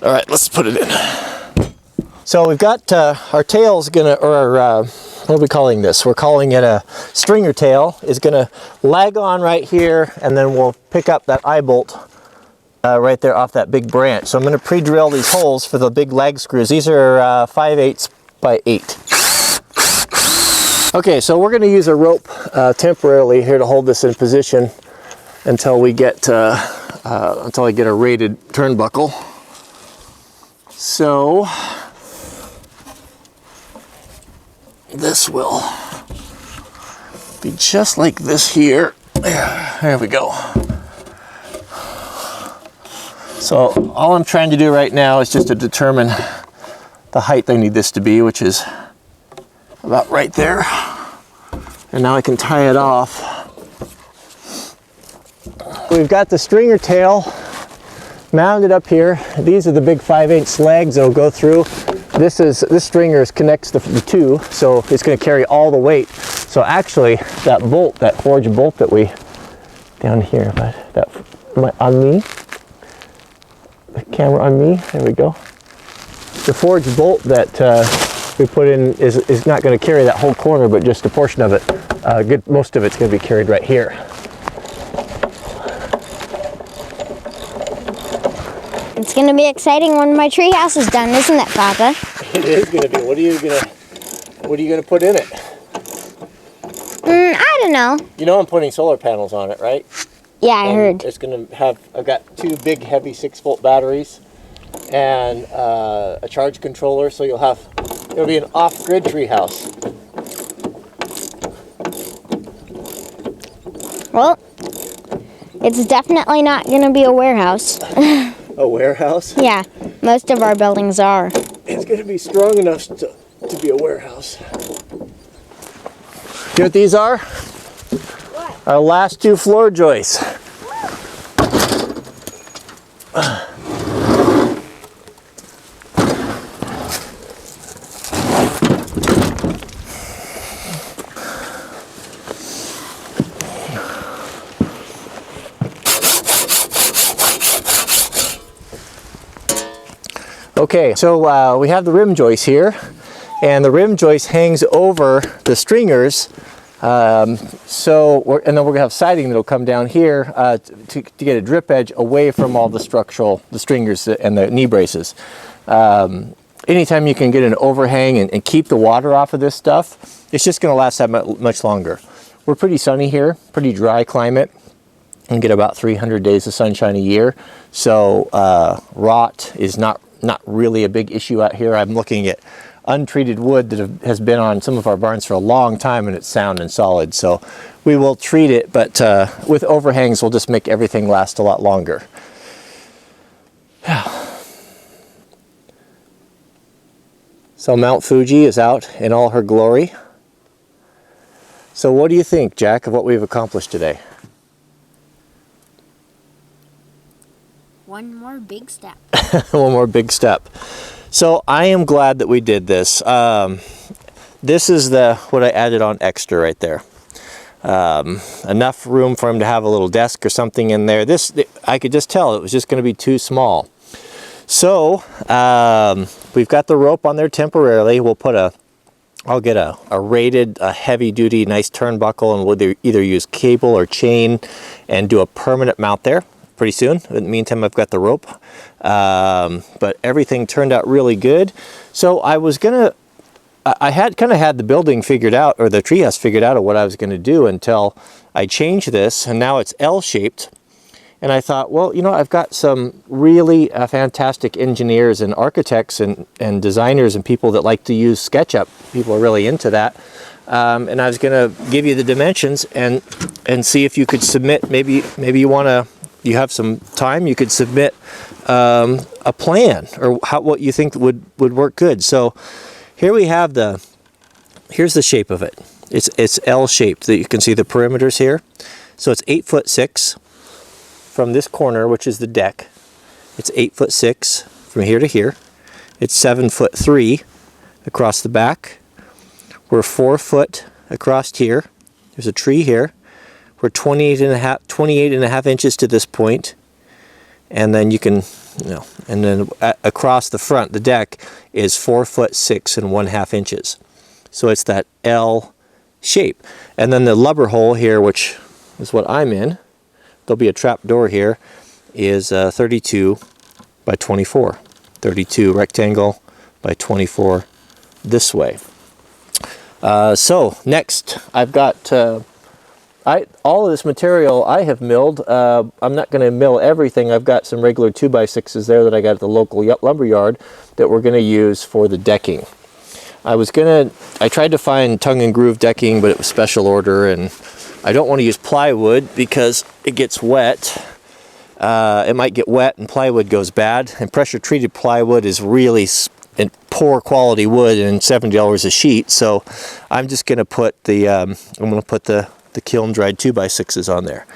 All right, let's put it in. So we've got our tail's gonna, or our, what are we calling this? We're calling it a stringer tail. Is gonna lag on right here, and then we'll pick up that eye bolt right there off that big branch. So I'm gonna pre-drill these holes for the big lag screws. These are 5/8 by 8. Okay, so we're gonna use a rope temporarily here to hold this in position until we get, until I get a rated turnbuckle. So this will be just like this here. There we go. So all I'm trying to do right now is just to determine the height I need this to be, which is about right there. And now I can tie it off. We've got the stringer tail mounted up here. These are the big 5/8 legs that'll go through. This stringer connects the two, so it's going to carry all the weight. So actually, that bolt, that forged bolt that we down here, but that on me, the camera on me. There we go. The forged bolt that we put in is not going to carry that whole corner, but just a portion of it. Most of it's going to be carried right here. It's going to be exciting when my treehouse is done, isn't it, Papa? It is going to be. What are you going to put in it? I don't know. You know I'm putting solar panels on it, right? Yeah, I heard. It's going to have, I've got 2 big heavy 6-volt batteries and a charge controller, so it'll be an off-grid treehouse. Well, it's definitely not going to be a warehouse. A warehouse? Yeah, most of our buildings are. It's going to be strong enough to be a warehouse. You know what these are? What? Our last 2 floor joists. Okay, so we have the rim joist here, and the rim joist hangs over the stringers. And then we're gonna have siding that'll come down here to get a drip edge away from all the stringers and the knee braces. Anytime you can get an overhang and keep the water off of this stuff, it's just gonna last that much longer. We're pretty sunny here, pretty dry climate, and get about 300 days of sunshine a year. So rot is not really a big issue out here. I'm looking at untreated wood that has been on some of our barns for a long time, and it's sound and solid. So we will treat it, but with overhangs, we'll just make everything last a lot longer. So Mount Fuji is out in all her glory. So what do you think, Jack, of what we've accomplished today? One more big step. One more big step. So I am glad that we did this. This is what I added on extra right there. Enough room for him to have a little desk or something in there. I could just tell it was just going to be too small. So we've got the rope on there temporarily. I'll get a rated, heavy duty, nice turnbuckle, and we'll either use cable or chain and do a permanent mount there pretty soon. In the meantime, I've got the rope, but everything turned out really good. So I had kind of had the building figured out, or the treehouse figured out of what I was going to do until I changed this, and now it's L-shaped. And I thought, well, you know, I've got some really fantastic engineers and architects and designers and people that like to use SketchUp. People are really into that. And I was going to give you the dimensions and see if you could submit, maybe you have some time, you could submit a plan or what you think would work good. So here we have here's the shape of it. It's L-shaped. That you can see the perimeters here. So it's 8'6" from this corner, which is the deck. It's 8'6" from here to here. It's 7'3" across the back. We're 4 foot across here. There's a tree here. We're 28 and a half inches to this point, and then you can No. And then across the front, the deck is 4 foot 6 1/2 inches. So it's that L shape. And then the lubber hole here, which is what I'm in, there'll be a trap door here, is 32 by 24. 32 rectangle by 24 this way. So next, I've got all of this material I have milled. I'm not going to mill everything. I've got some regular 2x6s there that I got at the local lumber yard that we're going to use for the decking. I tried to find tongue and groove decking, but it was special order, and I don't want to use plywood because it gets wet. It might get wet and plywood goes bad, and pressure treated plywood is really poor quality wood and $70 a sheet. So I'm just going to put the kiln dried 2x6s on there.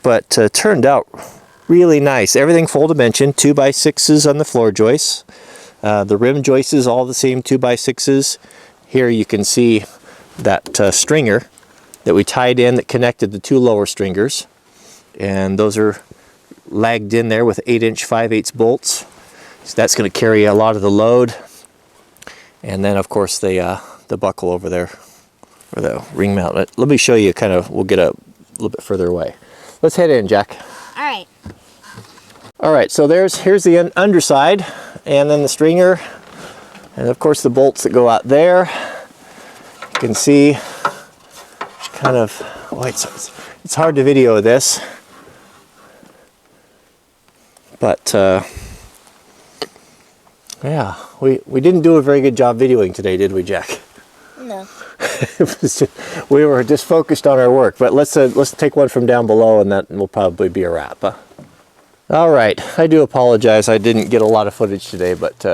But turned out really nice. Everything full dimension, 2x6s on the floor joists. The rim joists is all the same 2x6s. Here you can see that stringer that we tied in that connected the 2 lower stringers, and those are lagged in there with 8-inch 5/8 bolts. So that's going to carry a lot of the load. And then of course the buckle over there, or the ring mount. Let me show you we'll get a little bit further away. Let's head in, Jack. All right. All right, so here's the underside, and then the stringer, and of course the bolts that go out there. You can see it's hard to video this, but yeah, we didn't do a very good job videoing today, did we, Jack? No. We were just focused on our work, but let's take one from down below, and that will probably be a wrap. All right, I do apologize. I didn't get a lot of footage today, but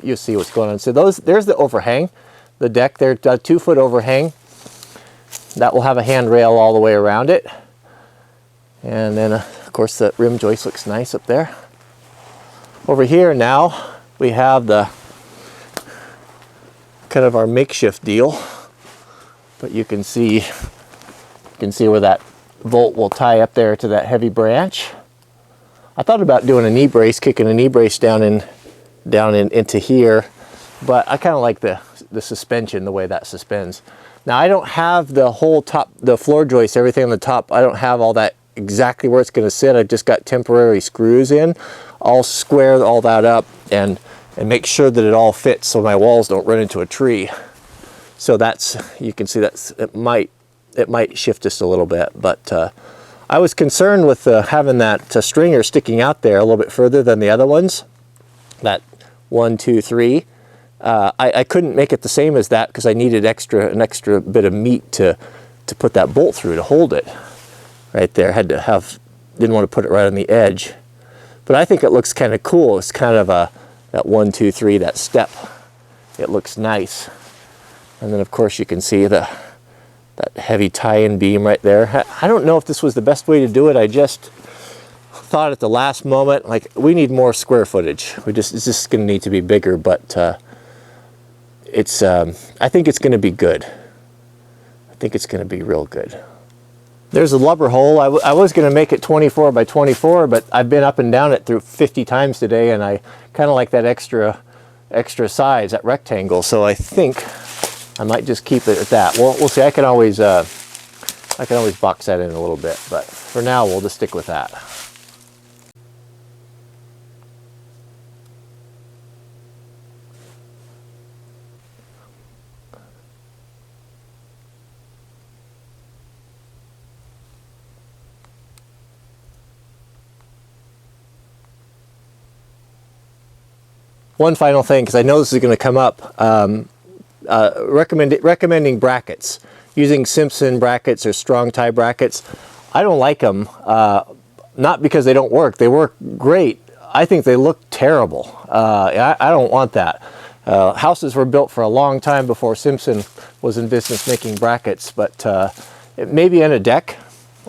you'll see what's going on. So there's the overhang, the deck there, 2-foot overhang. That will have a handrail all the way around it. And then, of course, the rim joist looks nice up there. Over here now, we have the kind of our makeshift deal. But you can see where that bolt will tie up there to that heavy branch. I thought about doing a knee brace, kicking a knee brace down into here, but I kind of like the suspension, the way that suspends. Now I don't have the whole top, the floor joist, everything on the top. I don't have all that exactly where it's going to sit. I've just got temporary screws in. I'll square all that up and make sure that it all fits so my walls don't run into a tree. So you can see it might shift just a little bit, but I was concerned with having that stringer sticking out there a little bit further than the other ones. That 1, 2, 3. I couldn't make it the same as that because I needed an extra bit of meat to put that bolt through to hold it right there. Didn't want to put it right on the edge, but I think it looks kind of cool. It's kind of that 1, 2, 3, that step. It looks nice. And then of course you can see that heavy tie-in beam right there. I don't know if this was the best way to do it. I just thought at the last moment, like, we need more square footage. It's just going to need to be bigger, but I think it's going to be good. I think it's going to be real good. There's a lubber hole. I was going to make it 24 by 24, but I've been up and down it through 50 times today, and I kind of like that extra size, that rectangle. So I think I might just keep it at that. Well, we'll see. I can always box that in a little bit, but for now we'll just stick with that. One final thing, because I know this is going to come up. Recommending brackets, using Simpson brackets or strong tie brackets. I don't like them, not because they don't work. They work great. I think they look terrible. I don't want that. Houses were built for a long time before Simpson was in business making brackets, but maybe in a deck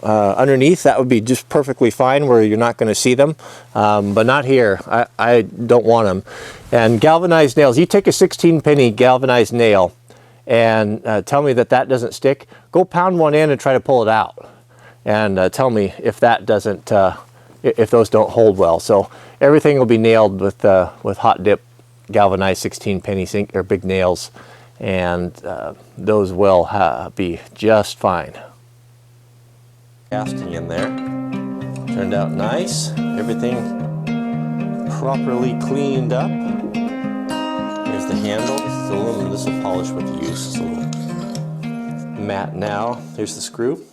underneath, that would be just perfectly fine where you're not going to see them, but not here. I don't want them. And galvanized nails, you take a 16-penny galvanized nail and tell me that doesn't stick, go pound one in and try to pull it out, and tell me if that doesn't if those don't hold well. So everything will be nailed with hot dip galvanized 16 penny sink or big nails, and those will be just fine. Casting in there turned out nice. Everything properly cleaned up. Here's the handle. This is aluminum. This will polish with use. It's a little matte now. Here's the screw.